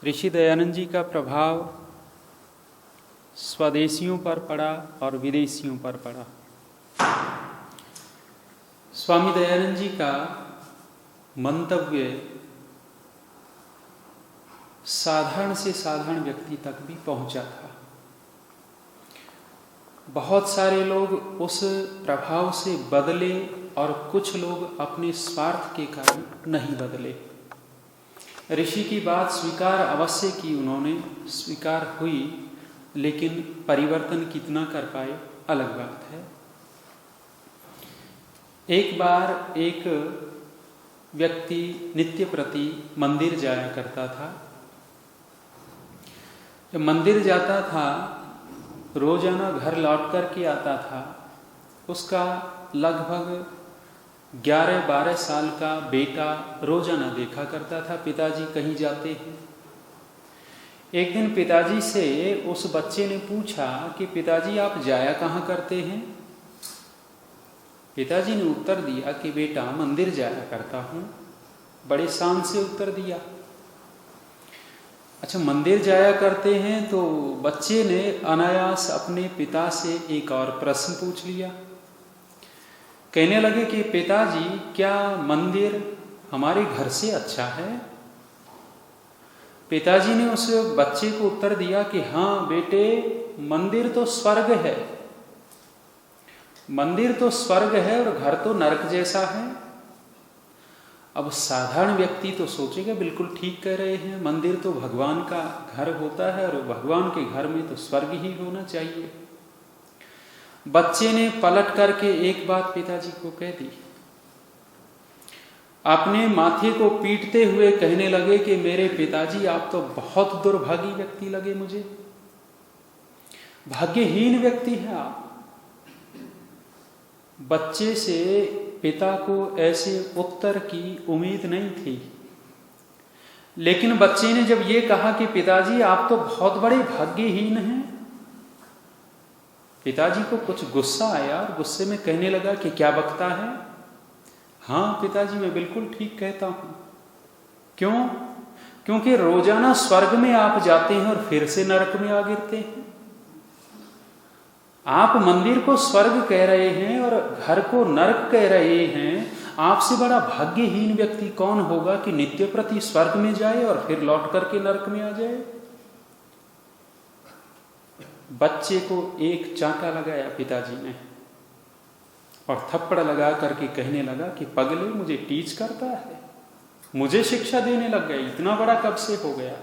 ऋषि दयानंद जी का प्रभाव स्वदेशियों पर पड़ा और विदेशियों पर पड़ा। स्वामी दयानंद जी का मंतव्य साधारण से साधारण व्यक्ति तक भी पहुंचा था। बहुत सारे लोग उस प्रभाव से बदले और कुछ लोग अपने स्वार्थ के कारण नहीं बदले। ऋषि की बात स्वीकार अवश्य की उन्होंने, स्वीकार हुई, लेकिन परिवर्तन कितना कर पाए अलग बात है। एक बार एक व्यक्ति नित्य प्रति मंदिर जाया करता था। जब मंदिर जाता था, रोजाना घर लौट कर के आता था। उसका लगभग 11-12 साल का बेटा रोजाना देखा करता था पिताजी कहीं जाते हैं। एक दिन पिताजी से उस बच्चे ने पूछा कि पिताजी आप जाया कहाँ करते हैं। पिताजी ने उत्तर दिया कि बेटा मंदिर जाया करता हूँ। बड़े शान से उत्तर दिया। अच्छा, मंदिर जाया करते हैं, तो बच्चे ने अनायास अपने पिता से एक और प्रश्न पूछ लिया। कहने लगे कि पिताजी क्या मंदिर हमारे घर से अच्छा है। पिताजी ने उस बच्चे को उत्तर दिया कि हाँ बेटे, मंदिर तो स्वर्ग है, मंदिर तो स्वर्ग है और घर तो नरक जैसा है। अब साधारण व्यक्ति तो सोचेगा बिल्कुल ठीक कह रहे हैं, मंदिर तो भगवान का घर होता है और भगवान के घर में तो स्वर्ग ही होना चाहिए। बच्चे ने पलट करके एक बात पिताजी को कह दी। अपने माथे को पीटते हुए कहने लगे कि मेरे पिताजी आप तो बहुत दुर्भागी व्यक्ति लगे मुझे, भाग्यहीन व्यक्ति हैं आप। बच्चे से पिता को ऐसे उत्तर की उम्मीद नहीं थी, लेकिन बच्चे ने जब ये कहा कि पिताजी आप तो बहुत बड़े भाग्यहीन हैं, पिताजी को कुछ गुस्सा आया और गुस्से में कहने लगा कि क्या बकता है। हाँ पिताजी, मैं बिल्कुल ठीक कहता हूं। क्यों? क्योंकि रोजाना स्वर्ग में आप जाते हैं और फिर से नरक में आ गिरते हैं। आप मंदिर को स्वर्ग कह रहे हैं और घर को नरक कह रहे हैं। आपसे बड़ा भाग्यहीन व्यक्ति कौन होगा कि नित्य प्रति स्वर्ग में जाए और फिर लौट करके नरक में आ जाए। बच्चे को एक चांटा लगाया पिताजी ने और थप्पड़ लगा करके कहने लगा कि पगले मुझे टीच करता है, मुझे शिक्षा देने लग गया, इतना बड़ा कब से हो गया।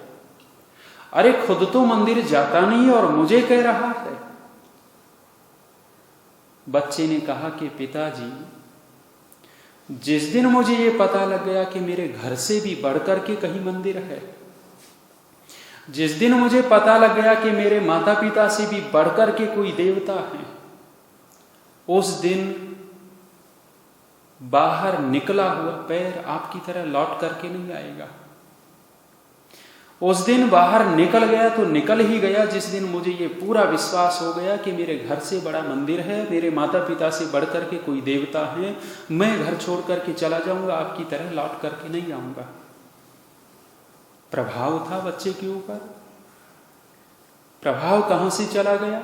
अरे खुद तो मंदिर जाता नहीं और मुझे कह रहा है। बच्चे ने कहा कि पिताजी, जिस दिन मुझे ये पता लग गया कि मेरे घर से भी बढ़कर के कहीं मंदिर है, जिस दिन मुझे पता लग गया कि मेरे माता पिता से भी बढ़कर के कोई देवता है, उस दिन बाहर निकला हुआ पैर आपकी तरह लौट करके नहीं आएगा। उस दिन बाहर निकल गया तो निकल ही गया जिस दिन मुझे ये पूरा विश्वास हो गया कि मेरे घर से बड़ा मंदिर है, मेरे माता पिता से बढ़कर के कोई देवता है। मैं घर छोड़ करके चला जाऊंगा, आपकी तरह लौट करके नहीं आऊंगा। प्रभाव था बच्चे के ऊपर। प्रभाव कहां से चला गया?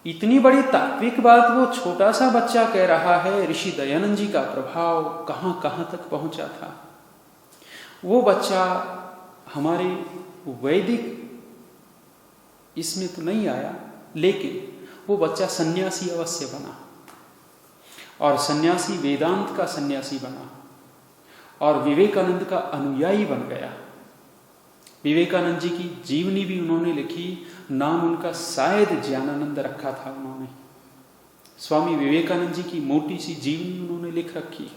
इतनी बड़ी तात्विक बात वो छोटा सा बच्चा कह रहा है। ऋषि दयानंद जी का प्रभाव कहां कहां तक पहुंचा था। वो बच्चा हमारे वैदिक इसमें तो नहीं आया, लेकिन वो बच्चा सन्यासी अवश्य बना और सन्यासी वेदांत का सन्यासी बना और विवेकानंद का अनुयायी बन गया। विवेकानंद जी की जीवनी भी उन्होंने लिखी, नाम उनका शायद ज्ञानानंद रखा था उन्होंने। स्वामी विवेकानंद जी की मोटी सी जीवनी उन्होंने लिख रखी है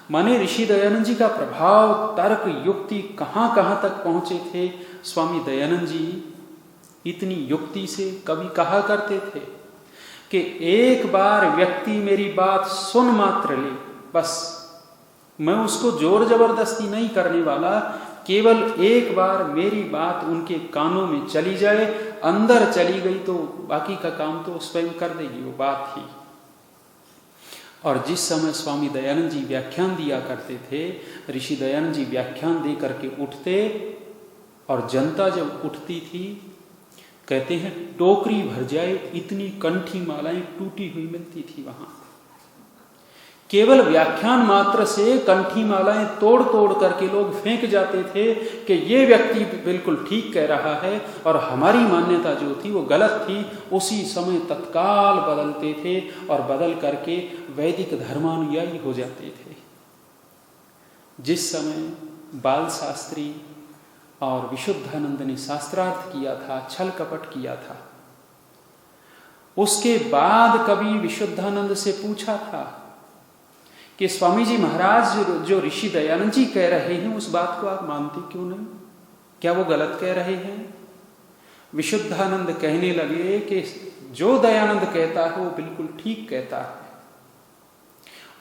माने ऋषि दयानंद जी का प्रभाव, तर्क, युक्ति कहाँ कहाँ तक पहुंचे थे। स्वामी दयानंद जी इतनी युक्ति से कभी कहा करते थे कि एक बार व्यक्ति मेरी बात सुन मात्र ले, बस मैं उसको जोर जबरदस्ती नहीं करने वाला, केवल एक बार मेरी बात उनके कानों में चली जाए, अंदर चली गई तो बाकी का काम तो स्वयं कर देगी वो बात ही। और जिस समय स्वामी दयानंद जी व्याख्यान दिया करते थे, ऋषि दयानंद जी व्याख्यान दे करके उठते और जनता जब उठती थी, कहते हैं टोकरी भर जाए इतनी कंठी मालाएं टूटी हुई मिलती थी वहां। केवल व्याख्यान मात्र से कंठी मालाएं तोड़ तोड़ करके लोग फेंक जाते थे कि ये व्यक्ति बिल्कुल ठीक कह रहा है और हमारी मान्यता जो थी वो गलत थी। उसी समय तत्काल बदलते थे और बदल करके वैदिक धर्मानुयायी हो जाते थे। जिस समय बाल शास्त्री और विशुद्धानंद ने शास्त्रार्थ किया था, छल कपट किया था, उसके बाद कभी विशुद्धानंद से पूछा था कि स्वामी जी महाराज जो ऋषि दयानंद जी कह रहे हैं उस बात को आप मानते क्यों नहीं, क्या वो गलत कह रहे हैं? विशुद्धानंद कहने लगे कि जो दयानंद कहता है वो बिल्कुल ठीक कहता है।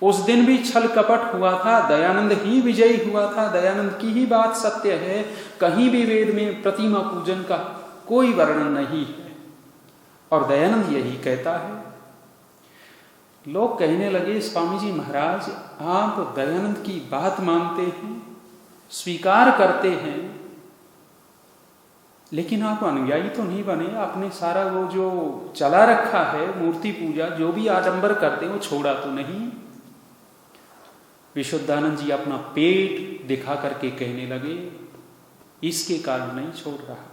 उस दिन भी छल कपट हुआ था, दयानंद ही विजयी हुआ था, दयानंद की ही बात सत्य है। कहीं भी वेद में प्रतिमा पूजन का कोई वर्णन नहीं है और दयानंद यही कहता है। लोग कहने लगे स्वामी जी महाराज आप दयानंद की बात मानते हैं, स्वीकार करते हैं, लेकिन आप अनुयायी तो नहीं बने। आपने सारा वो जो चला रखा है मूर्ति पूजा, जो भी आडंबर करते हैं वो छोड़ा तो नहीं। विशुद्धानंद जी अपना पेट दिखा करके कहने लगे इसके कारण नहीं छोड़ रहा।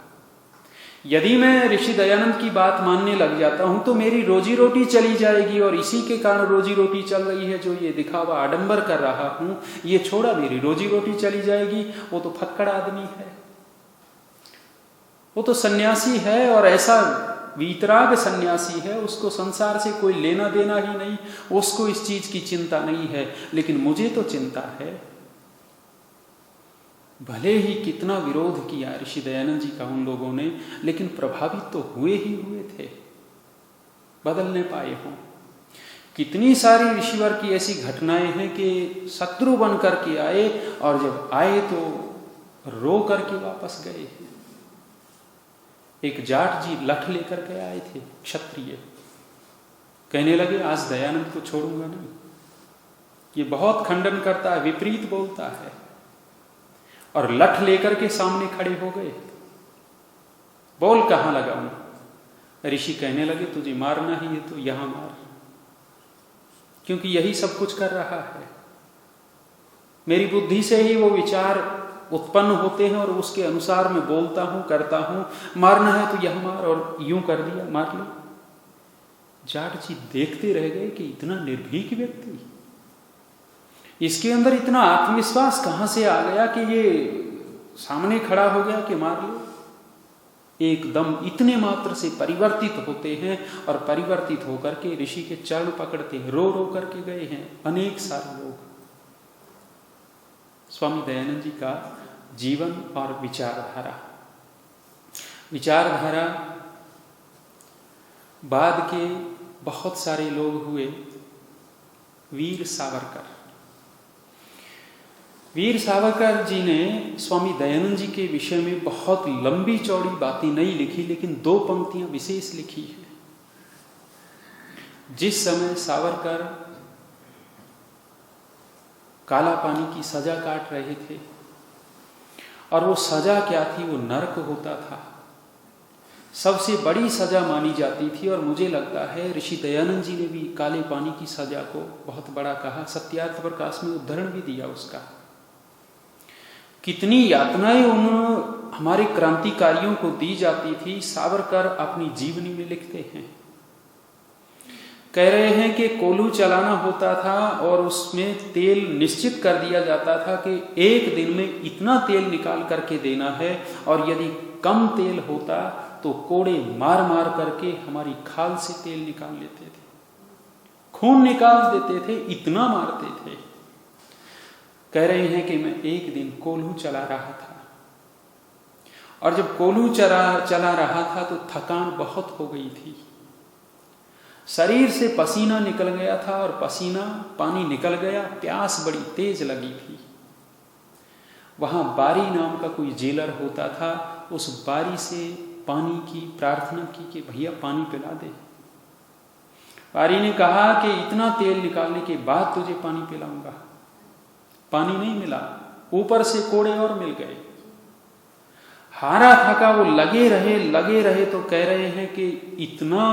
यदि मैं ऋषि दयानंद की बात मानने लग जाता हूं तो मेरी रोजी रोटी चली जाएगी और इसी के कारण रोजी रोटी चल रही है। जो ये दिखावा आडंबर कर रहा हूं ये छोड़ा मेरी रोजी रोटी चली जाएगी। वो तो फक्कड़ आदमी है, वो तो सन्यासी है और ऐसा वीतराग सन्यासी है, उसको संसार से कोई लेना देना ही नहीं, उसको इस चीज की चिंता नहीं है। लेकिन मुझे तो चिंता है। भले ही कितना विरोध किया ऋषि दयानंद जी का उन लोगों ने, लेकिन प्रभावित तो हुए ही हुए थे, बदलने पाए हों। कितनी सारी ऋषिवर की ऐसी घटनाएं हैं कि शत्रु बन करके आए और जब आए तो रो करके वापस गए। एक जाट जी लठ लेकर के आए थे, क्षत्रिय, कहने लगे आज दयानंद को छोड़ूंगा नहीं, ये बहुत खंडन करता है, विपरीत बोलता है, और लठ लेकर के सामने खड़े हो गए। बोल कहां लगाऊं? ऋषि कहने लगे तुझे मारना ही है तो यहां मार, क्योंकि यही सब कुछ कर रहा है। मेरी बुद्धि से ही वो विचार उत्पन्न होते हैं और उसके अनुसार मैं बोलता हूं, करता हूं। मारना है तो यहां मार, और यूं कर दिया, मार लो। जाट जी देखते रह गए कि इतना निर्भीक व्यक्ति, इसके अंदर इतना आत्मविश्वास कहां से आ गया कि ये सामने खड़ा हो गया कि मार लो। एकदम इतने मात्र से परिवर्तित होते हैं और परिवर्तित होकर के ऋषि के चरण पकड़ते हैं। रो रो करके गए हैं अनेक सारे लोग। स्वामी दयानंद जी का जीवन और विचारधारा, बाद के बहुत सारे लोग हुए। वीर सावरकर जी ने स्वामी दयानंद जी के विषय में बहुत लंबी चौड़ी बातें नहीं लिखी, लेकिन 2 पंक्तियां विशेष लिखी है। जिस समय सावरकर काला पानी की सजा काट रहे थे, और वो सजा क्या थी? वो नरक होता था, सबसे बड़ी सजा मानी जाती थी। और मुझे लगता है ऋषि दयानंद जी ने भी काले पानी की सजा को बहुत बड़ा कहा। सत्यार्थ प्रकाश में उद्धरण भी दिया उसका। कितनी यातनाएं उन हमारे क्रांतिकारियों को दी जाती थी, सावरकर अपनी जीवनी में लिखते हैं। कह रहे हैं कि कोल्हू चलाना होता था और उसमें तेल निश्चित कर दिया जाता था कि एक दिन में इतना तेल निकाल करके देना है, और यदि कम तेल होता तो कोड़े मार मार करके हमारी खाल से तेल निकाल लेते थे, खून निकाल देते थे, इतना मारते थे। कह रहे हैं कि मैं एक दिन कोल्हू चला रहा था, और जब कोल्हू चला रहा था तो थकान बहुत हो गई थी। शरीर से पसीना निकल गया था और पसीना पानी निकल गया, प्यास बड़ी तेज लगी थी। वहां बारी नाम का कोई जेलर होता था, उस बारी से पानी की प्रार्थना की कि भैया पानी पिला दे। बारी ने कहा कि इतना तेल निकालने के बाद तुझे पानी पिलाऊंगा। पानी नहीं मिला, ऊपर से कोड़े और मिल गए। हारा थका वो लगे रहे तो कह रहे हैं कि इतना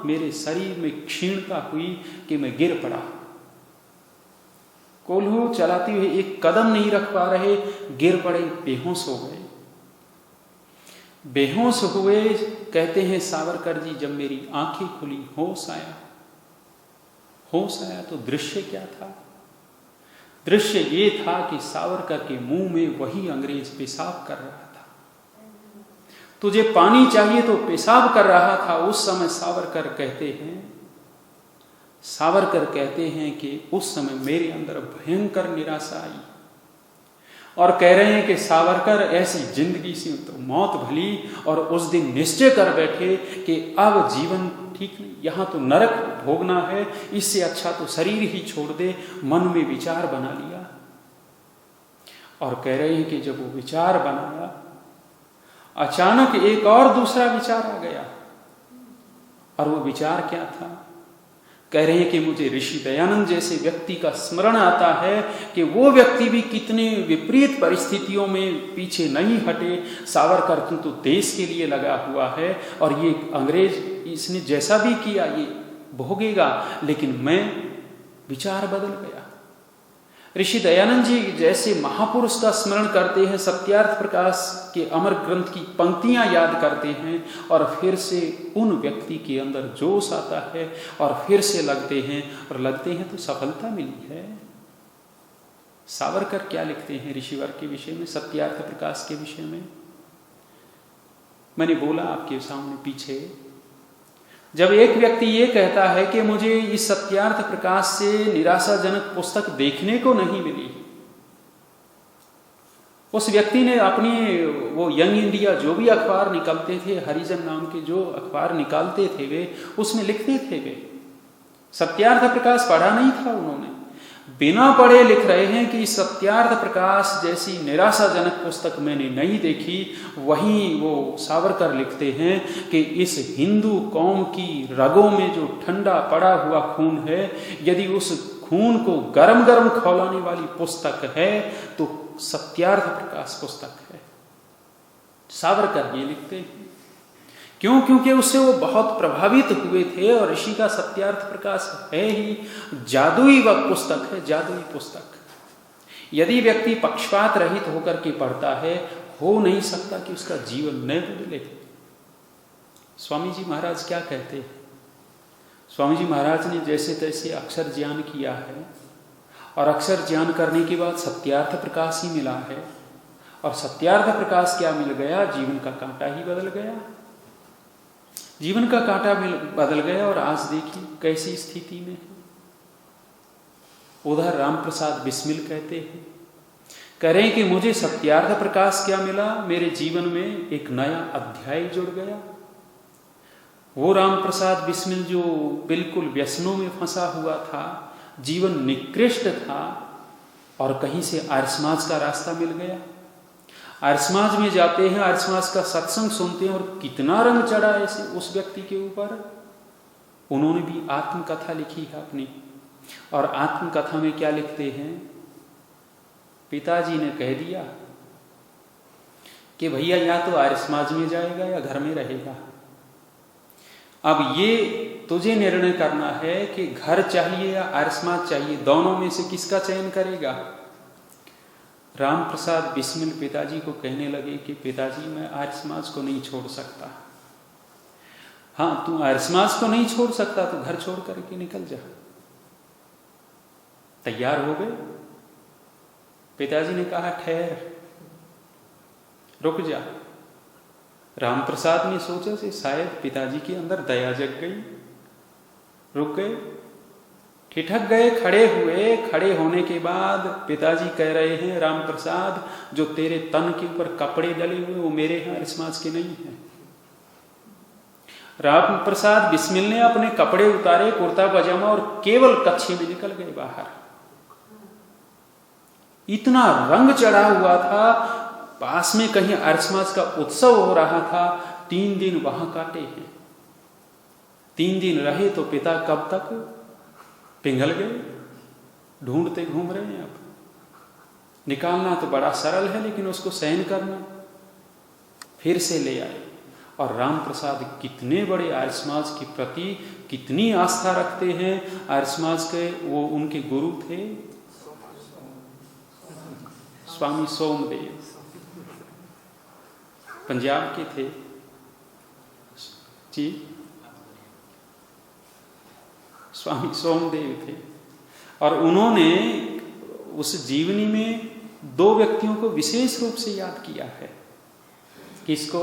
मेरे शरीर में क्षीणता हुई कि मैं गिर पड़ा। कोल्हू चलाते हुए एक कदम नहीं रख पा रहे, गिर पड़े, बेहोश हो गए। बेहोश हुए, कहते हैं सावरकर जी, जब मेरी आंखें खुली, होश आया तो दृश्य क्या था? दृश्य ये था कि सावरकर के मुंह में वही अंग्रेज पेशाब कर रहा था। तुझे पानी चाहिए तो पेशाब कर रहा था। उस समय सावरकर कहते हैं कि उस समय मेरे अंदर भयंकर निराशा आई, और कह रहे हैं कि सावरकर ऐसी जिंदगी से तो मौत भली, और उस दिन निश्चय कर बैठे कि अब जीवन ठीक नहीं, यहां तो नरक भोगना है, इससे अच्छा तो शरीर ही छोड़ दे। मन में विचार बना लिया, और कह रहे हैं कि जब वो विचार बनाया, अचानक एक और दूसरा विचार आ गया। और वो विचार क्या था? कह रहे हैं कि मुझे ऋषि दयानंद जैसे व्यक्ति का स्मरण आता है कि वो व्यक्ति भी कितने विपरीत परिस्थितियों में पीछे नहीं हटे। सावरकर तो देश के लिए लगा हुआ है, और ये अंग्रेज इसने जैसा भी किया ये भोगेगा। लेकिन मैं, विचार बदल गया। ऋषि दयानंद जी जैसे महापुरुष का स्मरण करते हैं, सत्यार्थ प्रकाश के अमर ग्रंथ की पंक्तियां याद करते हैं, और फिर से उन व्यक्ति के अंदर जोश आता है, और फिर से लगते हैं तो सफलता मिली है। सावरकर क्या लिखते हैं ऋषिवर के विषय में, सत्यार्थ प्रकाश के विषय में? मैंने बोला आपके सामने पीछे, जब एक व्यक्ति ये कहता है कि मुझे इस सत्यार्थ प्रकाश से निराशाजनक पुस्तक देखने को नहीं मिली, उस व्यक्ति ने अपनी वो यंग इंडिया जो भी अखबार निकलते थे, हरिजन नाम के जो अखबार निकालते थे, वे उसमें लिखते थे, वे सत्यार्थ प्रकाश पढ़ा नहीं था उन्होंने। बिना पढ़े लिख रहे हैं कि सत्यार्थ प्रकाश जैसी निराशाजनक पुस्तक मैंने नहीं देखी। वहीं वो सावरकर लिखते हैं कि इस हिंदू कौम की रगों में जो ठंडा पड़ा हुआ खून है, यदि उस खून को गरम गरम खौलाने वाली पुस्तक है तो सत्यार्थ प्रकाश पुस्तक है। सावरकर ये लिखते हैं। क्यों? क्योंकि उससे वो बहुत प्रभावित हुए थे, और ऋषि का सत्यार्थ प्रकाश है ही जादुई वह पुस्तक है, जादुई पुस्तक। यदि व्यक्ति पक्षपात रहित होकर के पढ़ता है, हो नहीं सकता कि उसका जीवन न बदले। स्वामी जी महाराज क्या कहते हैं? स्वामी जी महाराज ने जैसे तैसे अक्षर ज्ञान किया है, और अक्षर ज्ञान करने के बाद सत्यार्थ प्रकाश ही मिला है, और सत्यार्थ प्रकाश क्या मिल गया? जीवन का कांटा ही बदल गया। जीवन का कांटा बदल गया, और आज देखिए कैसी स्थिति में है। उधर रामप्रसाद बिस्मिल कहते हैं, कह रहे हैं कि मुझे सत्यार्थ प्रकाश क्या मिला? मेरे जीवन में एक नया अध्याय जुड़ गया। वो रामप्रसाद बिस्मिल जो बिल्कुल व्यसनों में फंसा हुआ था, जीवन निकृष्ट था, और कहीं से आर्य समाज का रास्ता मिल गया। आर्य समाज में जाते हैं, आर्य समाज का सत्संग सुनते हैं, और कितना रंग चढ़ा ऐसे उस व्यक्ति के ऊपर। उन्होंने भी आत्मकथा लिखी है अपनी, और आत्मकथा में क्या लिखते हैं? पिताजी ने कह दिया कि भैया या तो आर्य समाज में जाएगा या घर में रहेगा। अब ये तुझे निर्णय करना है कि घर चाहिए या आर्य समाज चाहिए, दोनों में से किसका चयन करेगा? रामप्रसाद बिस्मिल पिताजी को कहने लगे कि पिताजी मैं आर्य समाज को नहीं छोड़ सकता। हाँ, तू आर्य समाज को नहीं छोड़ सकता तो घर छोड़ करके निकल जा। तैयार हो गए? पिताजी ने कहा ठहर, रुक जा। रामप्रसाद ने सोचा से शायद पिताजी के अंदर दया जग गई, रुक गए, ठिठक गए, खड़े हुए। खड़े होने के बाद पिताजी कह रहे हैं, राम प्रसाद, जो तेरे तन के ऊपर कपड़े डले हुए वो मेरे यहाँ आर्य समाज के नहीं है। राम प्रसाद बिस्मिल ने अपने कपड़े उतारे, कुर्ता पजामा, और केवल कच्छे में निकल गए बाहर। इतना रंग चढ़ा हुआ था, पास में कहीं आर्य समाज का उत्सव हो रहा था। 3 दिन वहां काटे हैं। 3 दिन रहे तो पिता कब तक पिघल गए, ढूंढते घूम रहे हैं। अब निकालना तो बड़ा सरल है, लेकिन उसको सहन करना। फिर से ले आए। और राम प्रसाद कितने बड़े आर्य समाज के प्रति कितनी आस्था रखते हैं। आर्य समाज के वो उनके गुरु थे स्वामी सोमदेव, पंजाब के थे जी, स्वामी सोमदेव थे। और उन्होंने उस जीवनी में 2 व्यक्तियों को विशेष रूप से याद किया है। किसको?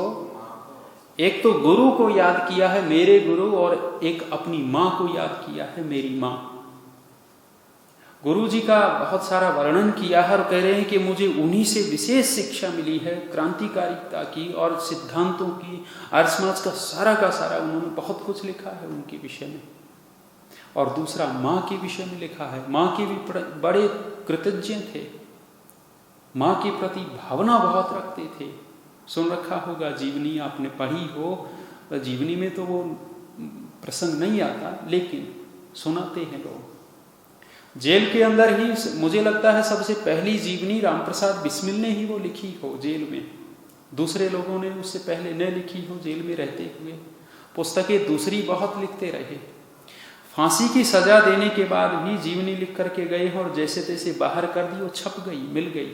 एक तो गुरु को याद किया है, मेरे गुरु, और एक अपनी मां को याद किया है, मेरी मां। गुरु जी का बहुत सारा वर्णन किया है और कह रहे हैं कि मुझे उन्हीं से विशेष शिक्षा मिली है, क्रांतिकारिता की और सिद्धांतों की। आर्य समाज का सारा उन्होंने बहुत कुछ लिखा है उनके विषय में। और दूसरा मां के विषय में लिखा है। मां के भी बड़े कृतज्ञ थे, मां के प्रति भावना बहुत रखते थे। सुन रखा होगा, जीवनी आपने पढ़ी हो। जीवनी में तो वो प्रसंग नहीं आता, लेकिन सुनाते हैं लोग। जेल के अंदर ही मुझे लगता है सबसे पहली जीवनी राम प्रसाद बिस्मिल ने ही वो लिखी हो जेल में। दूसरे लोगों ने उससे पहले न लिखी हो जेल में रहते हुए। पुस्तकें दूसरी बहुत लिखते रहे। फांसी की सजा देने के बाद भी जीवनी लिख करके गए और जैसे तैसे बाहर कर दी, वो छप गई, मिल गई।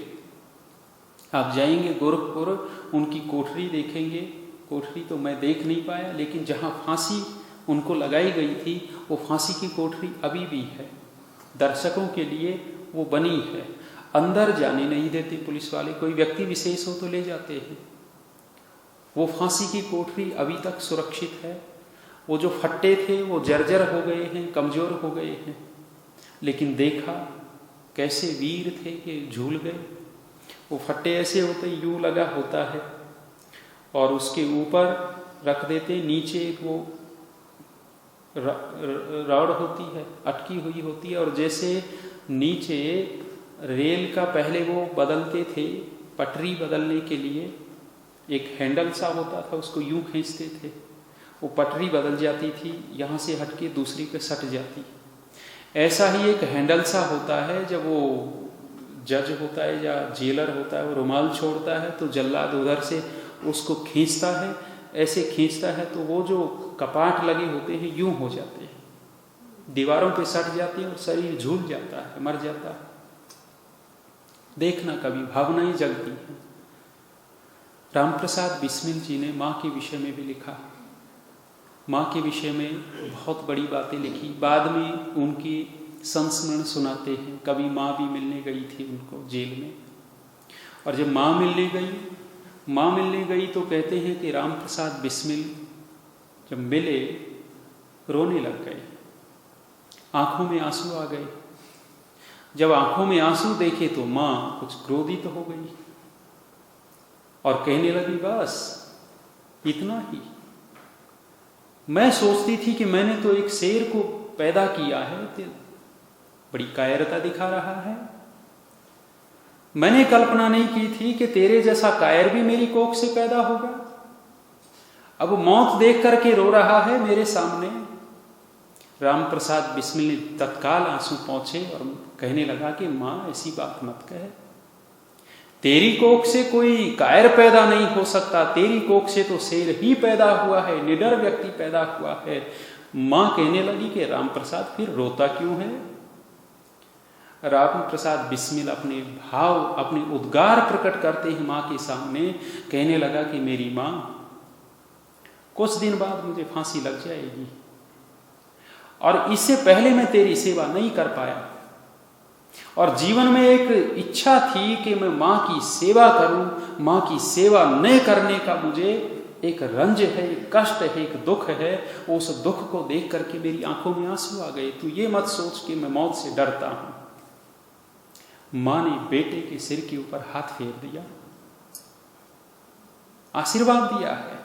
आप जाएंगे गोरखपुर, उनकी कोठरी देखेंगे। कोठरी तो मैं देख नहीं पाया, लेकिन जहाँ फांसी उनको लगाई गई थी वो फांसी की कोठरी अभी भी है। दर्शकों के लिए वो बनी है। अंदर जाने नहीं देते पुलिस वाले, कोई व्यक्ति विशेष हो तो ले जाते हैं। वो फांसी की कोठरी अभी तक सुरक्षित है। वो जो फट्टे थे वो जर्जर हो गए हैं, कमजोर हो गए हैं, लेकिन देखा कैसे वीर थे कि झूल गए। वो फट्टे ऐसे होते, यूं लगा होता है, और उसके ऊपर रख देते, नीचे वो रॉड होती है, अटकी हुई होती है। और जैसे नीचे रेल का पहले वो बदलते थे, पटरी बदलने के लिए एक हैंडल सा होता था, उसको यूं खींचते थे, वो पटरी बदल जाती थी, यहाँ से हटके दूसरी पे सट जाती। ऐसा ही एक हैंडल सा होता है, जब वो जज होता है या जेलर होता है, वो रुमाल छोड़ता है तो जल्लाद उधर से उसको खींचता है। ऐसे खींचता है तो वो जो कपाट लगे होते हैं यूं हो जाते हैं, दीवारों पे सट जाते हैं और शरीर झूल जाता है, मर जाता है। देखना कभी, भावनाएं जगती हैं। राम प्रसाद बिस्मिल जी ने माँ के विषय में भी लिखा। माँ के विषय में बहुत बड़ी बातें लिखी। बाद में उनकी संस्मरण सुनाते हैं। कभी माँ भी मिलने गई थी उनको जेल में, और जब माँ मिलने गई तो कहते हैं कि राम प्रसाद बिस्मिल जब मिले रोने लग गए, आंखों में आंसू आ गए। जब आंखों में आंसू देखे तो माँ कुछ क्रोधित हो गई और कहने लगी, बस इतना ही। मैं सोचती थी कि मैंने तो एक शेर को पैदा किया है, तो बड़ी कायरता दिखा रहा है। मैंने कल्पना नहीं की थी कि तेरे जैसा कायर भी मेरी कोख से पैदा होगा। अब मौत देख करके रो रहा है मेरे सामने। राम प्रसाद बिस्मिल ने तत्काल आंसू पहुंचे और कहने लगा कि माँ ऐसी बात मत कह, तेरी कोख से कोई कायर पैदा नहीं हो सकता, तेरी कोख से तो शेर ही पैदा हुआ है, निडर व्यक्ति पैदा हुआ है। माँ कहने लगी कि राम प्रसाद फिर रोता क्यों है। राम प्रसाद बिस्मिल अपने भाव, अपने उद्गार प्रकट करते हैं माँ के सामने। कहने लगा कि मेरी माँ, कुछ दिन बाद मुझे फांसी लग जाएगी और इससे पहले मैं तेरी सेवा नहीं कर पाया, और जीवन में एक इच्छा थी कि मैं माँ की सेवा करूं। माँ की सेवा न करने का मुझे एक रंज है, एक कष्ट है, एक दुख है। उस दुख को देख करके मेरी आंखों में आंसू आ गए। तू ये मत सोच कि मैं मौत से डरता हूं। मां ने बेटे के सिर के ऊपर हाथ फेर दिया, आशीर्वाद दिया है।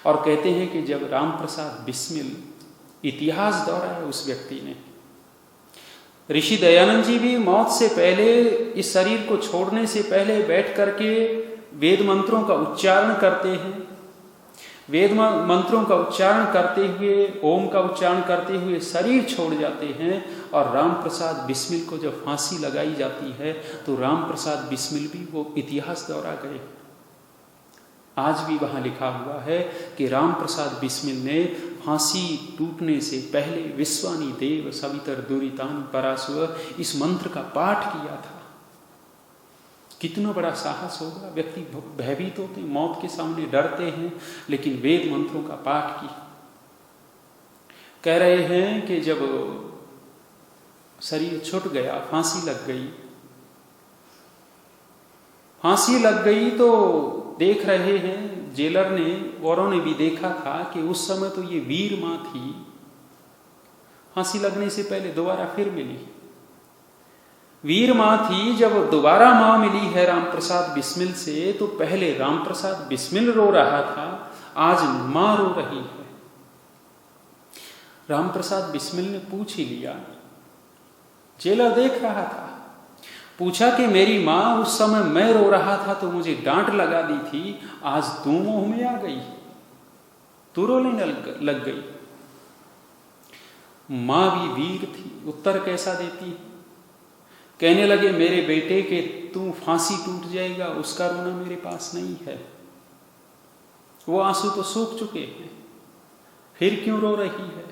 और कहते हैं कि जब राम प्रसाद बिस्मिल इतिहास दोहराया उस व्यक्ति ने, ऋषि दयानंद जी भी मौत से पहले, इस शरीर को छोड़ने से पहले बैठ करके वेद मंत्रों का उच्चारण करते हैं। वेद मंत्रों का उच्चारण करते हुए, ओम का उच्चारण करते हुए शरीर छोड़ जाते हैं। और राम प्रसाद बिस्मिल को जब फांसी लगाई जाती है तो राम प्रसाद बिस्मिल भी वो इतिहास दोहरा गए। आज भी वहां लिखा हुआ है कि राम प्रसाद बिस्मिल ने फांसी टूटने से पहले विश्वानी देव सवितर दुरितानि परासुव इस मंत्र का पाठ किया था। कितना बड़ा साहस होगा। व्यक्ति भयभीत होते हैं, मौत के सामने डरते हैं, लेकिन वेद मंत्रों का पाठ की। कह रहे हैं कि जब शरीर छूट गया, फांसी लग गई, फांसी लग गई तो देख रहे हैं, जेलर ने, औरों ने भी देखा था कि उस समय तो ये वीर मां थी, फांसी लगने से पहले दोबारा फिर मिली। वीर मां थी, जब दोबारा मां मिली है राम प्रसाद बिस्मिल से, तो पहले राम प्रसाद बिस्मिल रो रहा था, आज मां रो रही है। राम प्रसाद बिस्मिल ने पूछ ही लिया, जेलर देख रहा था, पूछा कि मेरी मां उस समय मैं रो रहा था तो मुझे डांट लगा दी थी, आज तू मुंह में आ गई, तू रोने लग गई। मां भी वीर थी, उत्तर कैसा देती। कहने लगे, मेरे बेटे के तू फांसी टूट जाएगा, उसका रोना मेरे पास नहीं है, वो आंसू तो सूख चुके हैं, फिर क्यों रो रही है।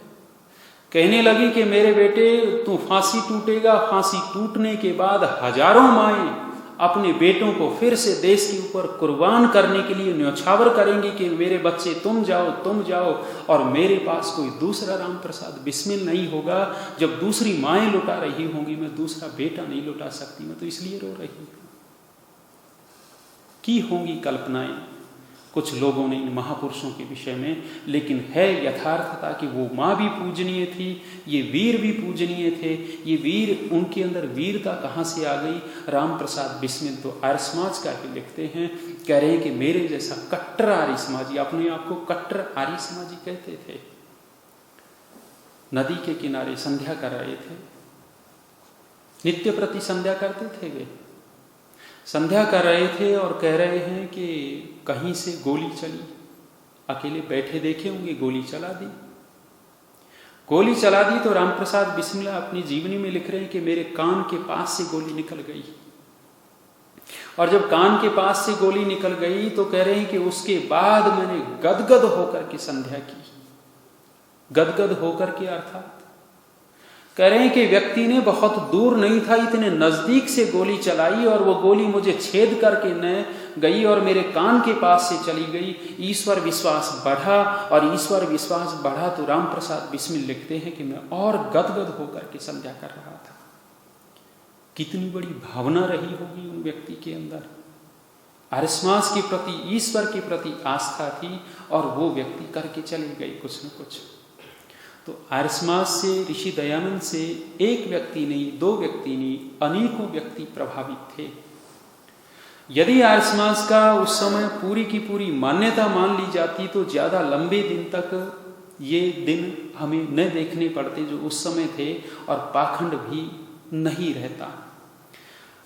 कहने लगी कि मेरे बेटे तू फांसी टूटेगा, फांसी टूटने के बाद हजारों माएं अपने बेटों को फिर से देश के ऊपर कुर्बान करने के लिए न्यौछावर करेंगी कि मेरे बच्चे तुम जाओ, और मेरे पास कोई दूसरा राम प्रसाद बिस्मिल नहीं होगा। जब दूसरी माएं लुटा रही होंगी, मैं दूसरा बेटा नहीं लुटा सकती, मैं तो इसलिए रो रही हूं। की होंगी कल्पनाएं कुछ लोगों ने इन महापुरुषों के विषय में, लेकिन है यथार्थता कि वो माँ भी पूजनीय थी, ये वीर भी पूजनीय थे। ये वीर, उनके अंदर वीरता कहाँ से आ गई। राम प्रसाद बिस्मिल तो आर्य समाज का ही लिखते हैं, कह रहे हैं कि मेरे जैसा कट्टर आर्य समाजी, अपने आप को कट्टर आर्य समाजी कहते थे, नदी के किनारे संध्या कर रहे थे, नित्य प्रति संध्या करते थे। वे संध्या कर रहे थे और कह रहे हैं कि कहीं से गोली चली, अकेले बैठे देखे होंगे, गोली चला दी। गोली चला दी तो राम प्रसाद बिस्मिल अपनी जीवनी में लिख रहे हैं कि मेरे कान के पास से गोली निकल गई। और जब कान के पास से गोली निकल गई तो कह रहे हैं कि उसके बाद मैंने गदगद होकर के संध्या की। गदगद होकर के अर्थात कह रहे हैं कि व्यक्ति ने बहुत दूर नहीं था, इतने नजदीक से गोली चलाई और वो गोली मुझे छेद करके न गई और मेरे कान के पास से चली गई। ईश्वर विश्वास बढ़ा, और ईश्वर विश्वास बढ़ा तो राम प्रसाद बिस्मिल लिखते हैं कि मैं और गदगद होकर के संध्या कर रहा था। कितनी बड़ी भावना रही होगी उन व्यक्ति के अंदर, आर्य समाज के प्रति, ईश्वर के प्रति आस्था थी, और वो व्यक्ति करके चले गए कुछ न कुछ। तो आर्य समाज से, ऋषि दयानंद से एक व्यक्ति नहीं, दो व्यक्ति नहीं, अनेकों व्यक्ति प्रभावित थे। यदि आर्य समाज का उस समय पूरी की पूरी मान्यता मान ली जाती तो ज्यादा लंबे दिन तक ये दिन हमें न देखने पड़ते जो उस समय थे, और पाखंड भी नहीं रहता।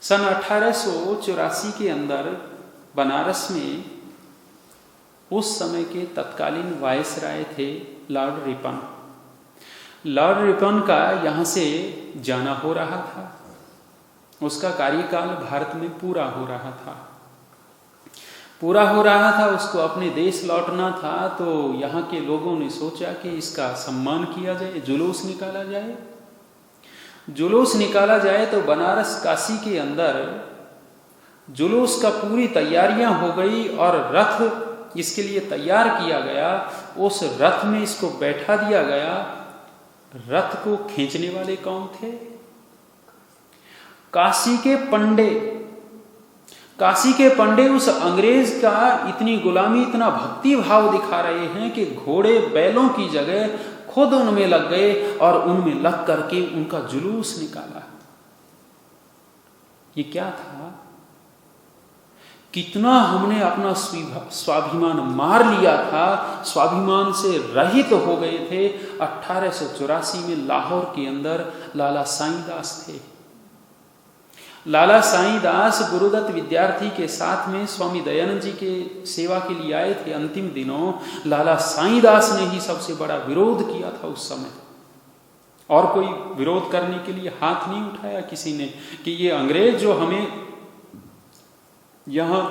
सन 1884 के अंदर बनारस में उस समय के तत्कालीन वायसराय थे लॉर्ड रिपन। लॉर्ड रिपन का यहाँ से जाना हो रहा था, उसका कार्यकाल भारत में पूरा हो रहा था, उसको अपने देश लौटना था। तो यहाँ के लोगों ने सोचा कि इसका सम्मान किया जाए, जुलूस निकाला जाए। तो बनारस काशी के अंदर जुलूस का पूरी तैयारियां हो गई और रथ इसके लिए तैयार किया गया। उस रथ में इसको बैठा दिया गया। रथ को खींचने वाले कौन थे? काशी के पंडे। काशी के पंडे उस अंग्रेज का इतनी गुलामी, इतना भक्ति भाव दिखा रहे हैं कि घोड़े बैलों की जगह खुद उनमें लग गए और उनमें लग करके उनका जुलूस निकाला। ये क्या था? कितना हमने अपना स्वाभिमान मार लिया था, स्वाभिमान से रहित हो गए थे। 1884 में लाहौर के अंदर लाला साईंदास थे। लाला साईंदास गुरुदत्त विद्यार्थी के साथ में स्वामी दयानंद जी के सेवा के लिए आए थे। अंतिम दिनों लाला साईंदास ने ही सबसे बड़ा विरोध किया था उस समय, और कोई विरोध करने के लिए हाथ नहीं उठाया किसी ने कि ये अंग्रेज जो हमें यहां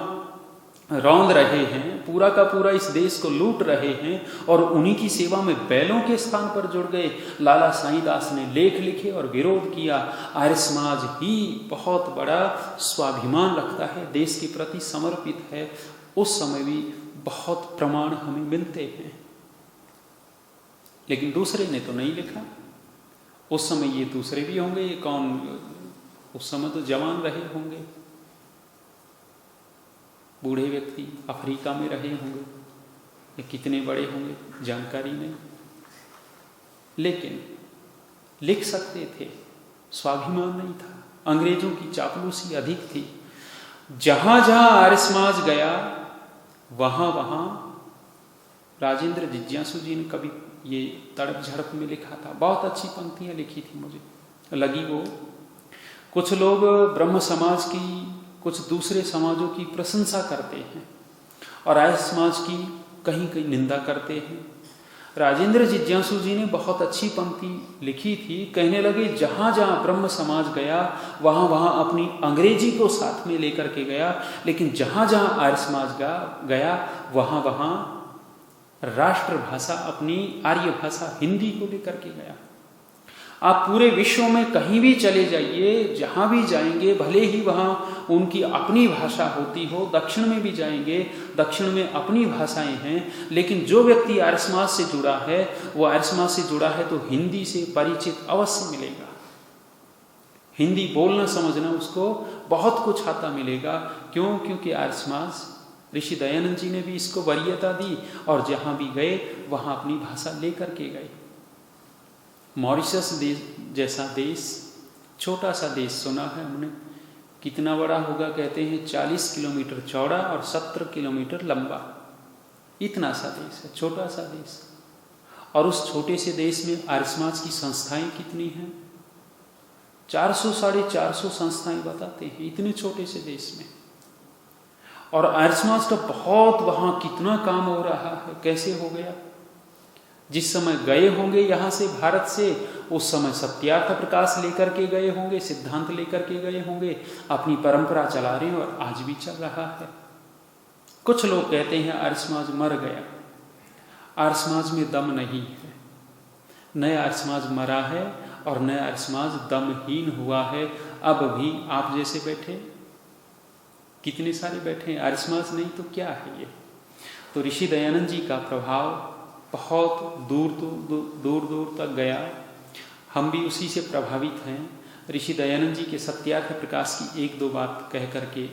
रौंद रहे हैं, पूरा का पूरा इस देश को लूट रहे हैं, और उन्हीं की सेवा में बैलों के स्थान पर जुड़ गए। लाला साईंदास ने लेख लिखे और विरोध किया। आर्य समाज ही बहुत बड़ा स्वाभिमान रखता है, देश के प्रति समर्पित है। उस समय भी बहुत प्रमाण हमें मिलते हैं, लेकिन दूसरे ने तो नहीं लिखा। उस समय ये दूसरे भी होंगे, ये कौन, उस समय तो जवान रहे होंगे, बूढ़े व्यक्ति अफ्रीका में रहे होंगे, ये कितने बड़े होंगे जानकारी नहीं, लेकिन लिख सकते थे। स्वाभिमान नहीं था, अंग्रेजों की चापलूसी अधिक थी। जहां जहां आर्य समाज गया वहां वहां राजेंद्र जिज्ञासु जी ने कभी ये तड़प झड़प में लिखा था, बहुत अच्छी पंक्तियां लिखी थी, मुझे लगी वो। कुछ लोग ब्रह्म समाज की, कुछ दूसरे समाजों की प्रशंसा करते हैं और आर्य समाज की कहीं कहीं निंदा करते हैं। राजेंद्र जिज्ञासु जी ने बहुत अच्छी पंक्ति लिखी थी, कहने लगे जहां जहां ब्रह्म समाज गया वहां वहां अपनी अंग्रेजी को साथ में लेकर के गया, लेकिन जहां जहां आर्य समाज गया वहां वहां राष्ट्रभाषा, अपनी आर्य भाषा हिंदी को लेकर के गया। आप पूरे विश्व में कहीं भी चले जाइए, जहां भी जाएंगे, भले ही वहां उनकी अपनी भाषा होती हो, दक्षिण में भी जाएंगे, दक्षिण में अपनी भाषाएं हैं, लेकिन जो व्यक्ति आर्य समाज से जुड़ा है, वो आर्य समाज से जुड़ा है तो हिंदी से परिचित अवश्य मिलेगा। हिंदी बोलना समझना उसको बहुत कुछ आता मिलेगा। क्यों? क्योंकि आर्य समाज, ऋषि दयानंद जी ने भी इसको वरीयता दी, और जहां भी गए वहां अपनी भाषा लेकर के गए। मॉरिशस जैसा देश, छोटा सा देश, सुना है हमने, कितना बड़ा होगा? कहते हैं 40 किलोमीटर चौड़ा और 70 किलोमीटर लंबा, इतना सा देश है, छोटा सा देश। और उस छोटे से देश में आर्य समाज की संस्थाएं कितनी हैं? 400 साढ़े 400 संस्थाएं बताते हैं, इतने छोटे से देश में। और आर्य समाज का बहुत वहां कितना काम हो रहा है, कैसे हो गया? जिस समय गए होंगे यहाँ से, भारत से, उस समय सत्यार्थ प्रकाश लेकर के गए होंगे, सिद्धांत लेकर के गए होंगे, अपनी परंपरा चला रहे हैं और आज भी चल रहा है। कुछ लोग कहते हैं आर्य समाज मर गया। आर्य समाज में दम नहीं है, नया आर्य समाज मरा है और नया आर्य समाज दमहीन हुआ है। अब भी आप जैसे बैठे, कितने सारे बैठे हैं, आर्य समाज नहीं तो क्या है ये? तो ऋषि दयानंद जी का प्रभाव बहुत दूर दूर तक गया। हम भी उसी से प्रभावित हैं। ऋषि दयानंद जी के सत्यार्थ प्रकाश की एक दो बात कह करके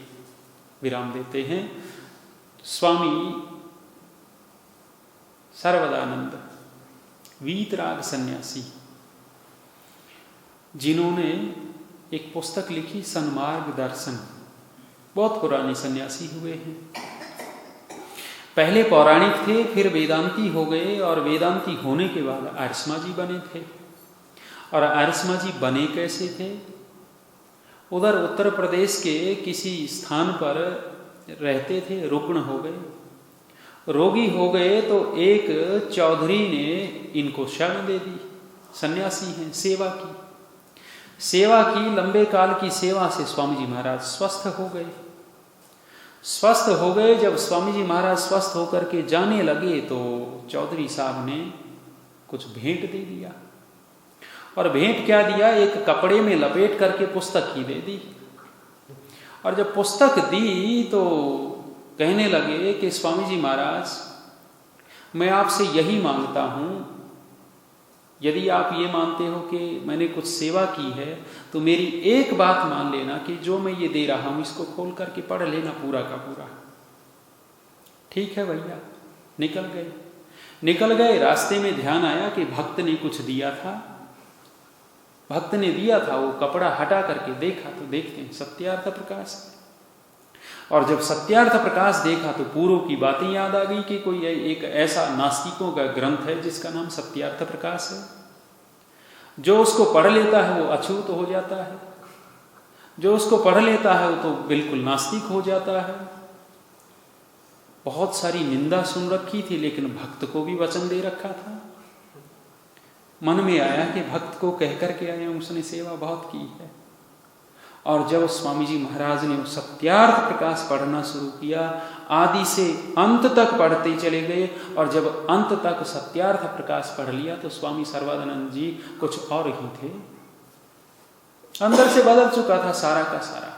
विराम देते हैं। स्वामी सर्वदानंद वीतराग सन्यासी, जिन्होंने एक पुस्तक लिखी सन्मार्ग दर्शन, बहुत पुराने सन्यासी हुए हैं। पहले पौराणिक थे, फिर वेदांती हो गए, और वेदांती होने के बाद आर्य समाजी बने थे। और आर्य समाजी बने कैसे थे? उधर उत्तर प्रदेश के किसी स्थान पर रहते थे, रुग्ण हो गए, रोगी हो गए, तो एक चौधरी ने इनको शरण दे दी। सन्यासी हैं, सेवा की लंबे काल की सेवा से स्वामी जी महाराज स्वस्थ हो गए। जब स्वामी जी महाराज स्वस्थ होकर के जाने लगे तो चौधरी साहब ने कुछ भेंट दे दिया। और भेंट क्या दिया? एक कपड़े में लपेट करके पुस्तक ही दे दी। और जब पुस्तक दी तो कहने लगे कि स्वामी जी महाराज, मैं आपसे यही मांगता हूं यदि आप ये मानते हो कि मैंने कुछ सेवा की है तो मेरी एक बात मान लेना कि जो मैं ये दे रहा हूं इसको खोल करके पढ़ लेना पूरा का पूरा। ठीक है भैया, निकल गए। रास्ते में ध्यान आया कि भक्त ने कुछ दिया था, भक्त ने दिया था। वो कपड़ा हटा करके देखा तो देखते हैं सत्यार्थ प्रकाश। और जब सत्यार्थ प्रकाश देखा तो पूर्व की बातें याद आ गई कि कोई एक ऐसा नास्तिकों का ग्रंथ है जिसका नाम सत्यार्थ प्रकाश है। जो उसको पढ़ लेता है वो अछूत हो जाता है, जो उसको पढ़ लेता है वो तो बिल्कुल नास्तिक हो जाता है। बहुत सारी निंदा सुन रखी थी, लेकिन भक्त को भी वचन दे रखा था। मन में आया कि भक्त को कह करके आया, उसने सेवा बहुत की है। और जब स्वामी जी महाराज ने सत्यार्थ प्रकाश पढ़ना शुरू किया, आदि से अंत तक पढ़ते चले गए। और जब अंत तक सत्यार्थ प्रकाश पढ़ लिया तो स्वामी सर्वानंद जी कुछ और ही थे, अंदर से बदल चुका था सारा का सारा।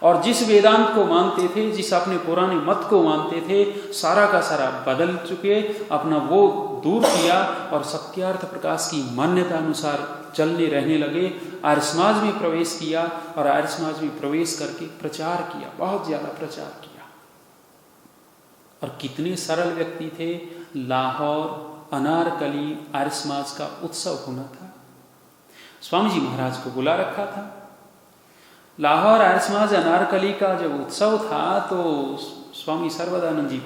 और जिस वेदांत को मानते थे, जिस अपने पुराने मत को मानते थे, सारा का सारा बदल चुके, अपना वो दूर किया और सत्यार्थ प्रकाश की मान्यता अनुसार चलने रहने लगे। आर्य समाज में प्रवेश किया और आर्य समाज में प्रवेश करके प्रचार किया, बहुत ज्यादा प्रचार किया। और कितने सरल व्यक्ति थे। लाहौर अनारकली आर्य समाज का उत्सव होना था, स्वामी जी महाराज को बुला रखा था। लाहौर आर्य समाज अनारकली का जब उत्सव था तो स्वामी सर्वदानंद जी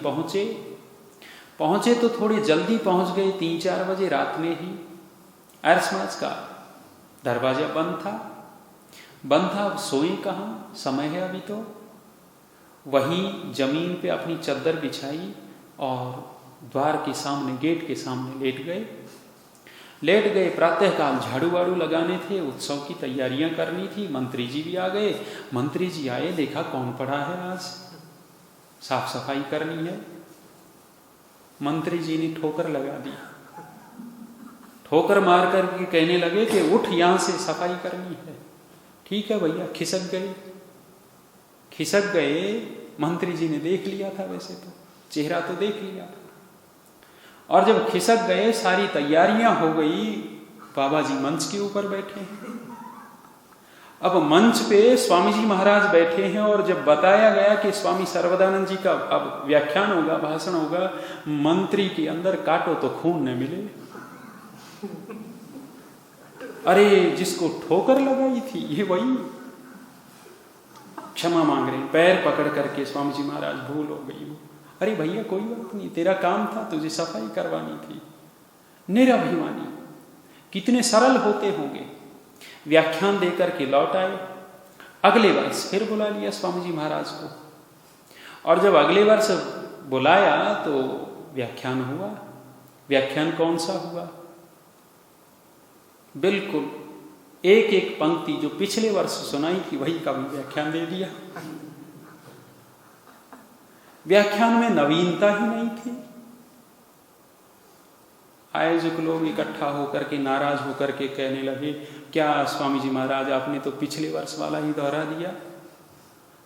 पहुंचे तो थोड़ी जल्दी पहुंच गए, 3-4 बजे रात में ही। आर्य समाज का दरवाजा बंद था। अब सोए कहाँ, समय है अभी तो। वहीं जमीन पे अपनी चद्दर बिछाई और द्वार के सामने, गेट के सामने लेट गए। प्रातःकाल झाड़ू वाड़ू लगाने थे, उत्सव की तैयारियां करनी थी। मंत्री जी भी आ गए। मंत्री जी आए, देखा कौन पड़ा है, आज साफ सफाई करनी है। मंत्री जी ने ठोकर लगा दी, ठोकर मार करके कहने लगे कि उठ, यहां से सफाई करनी है। ठीक है भैया, खिसक गए। मंत्री जी ने देख लिया था, वैसे तो चेहरा तो देख लिया था। और जब खिसक गए, सारी तैयारियां हो गई, बाबा जी मंच के ऊपर बैठे हैं। अब मंच पे स्वामी जी महाराज बैठे हैं और जब बताया गया कि स्वामी सर्वदानंद जी का अब व्याख्यान होगा, भाषण होगा, मंत्री के अंदर काटो तो खून न मिले। अरे जिसको ठोकर लगाई थी ये वही क्षमा मांग रहे, पैर पकड़ करके स्वामी जी महाराज भूल हो गई। अरे भैया कोई बात नहीं, तेरा काम था, तुझे सफाई करवानी थी। निराभिमानी, कितने सरल होते होंगे। व्याख्यान देकर के लौट आए। अगले वर्ष फिर बुला लिया स्वामी जी महाराज को। और जब अगले वर्ष बुलाया तो व्याख्यान हुआ। व्याख्यान कौन सा हुआ? बिल्कुल एक पंक्ति जो पिछले वर्ष सुनाई थी वही का भी व्याख्यान दे दिया। व्याख्यान में नवीनता ही नहीं थी। आयोजक लोग इकट्ठा होकर के नाराज होकर के कहने लगे, क्या स्वामी जी महाराज आपने तो पिछले वर्ष वाला ही दोहरा दिया,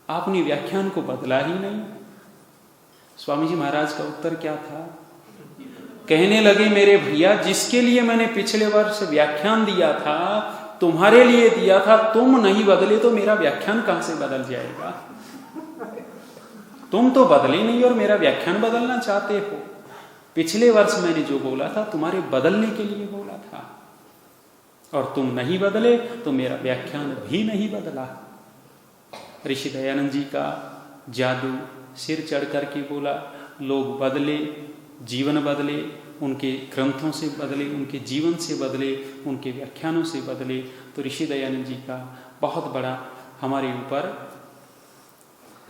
आपने व्याख्यान को बदला ही नहीं। स्वामी जी महाराज का उत्तर क्या था? कहने लगे, मेरे भैया जिसके लिए मैंने पिछले वर्ष व्याख्यान दिया था, तुम्हारे लिए दिया था, तुम नहीं बदले तो मेरा व्याख्यान कहां से बदल जाएगा? तुम तो बदले नहीं और मेरा व्याख्यान बदलना चाहते हो। पिछले वर्ष मैंने जो बोला था तुम्हारे बदलने के लिए बोला था, और तुम नहीं बदले तो मेरा व्याख्यान भी नहीं बदला। ऋषि दयानंद जी का जादू सिर चढ़ करके बोला, लोग बदले, जीवन बदले, उनके ग्रंथों से बदले, उनके जीवन से बदले, उनके व्याख्यानों से बदले। तो ऋषि दयानंद जी का बहुत बड़ा हमारे ऊपर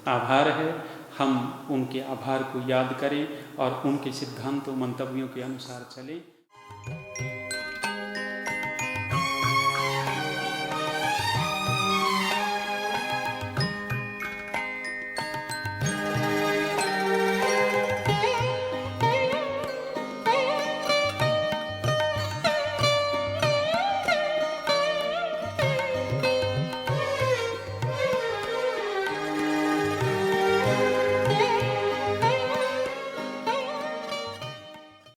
आभार है। हम उनके आभार को याद करें और उनके सिद्धांतों मंतव्यों के अनुसार चलें।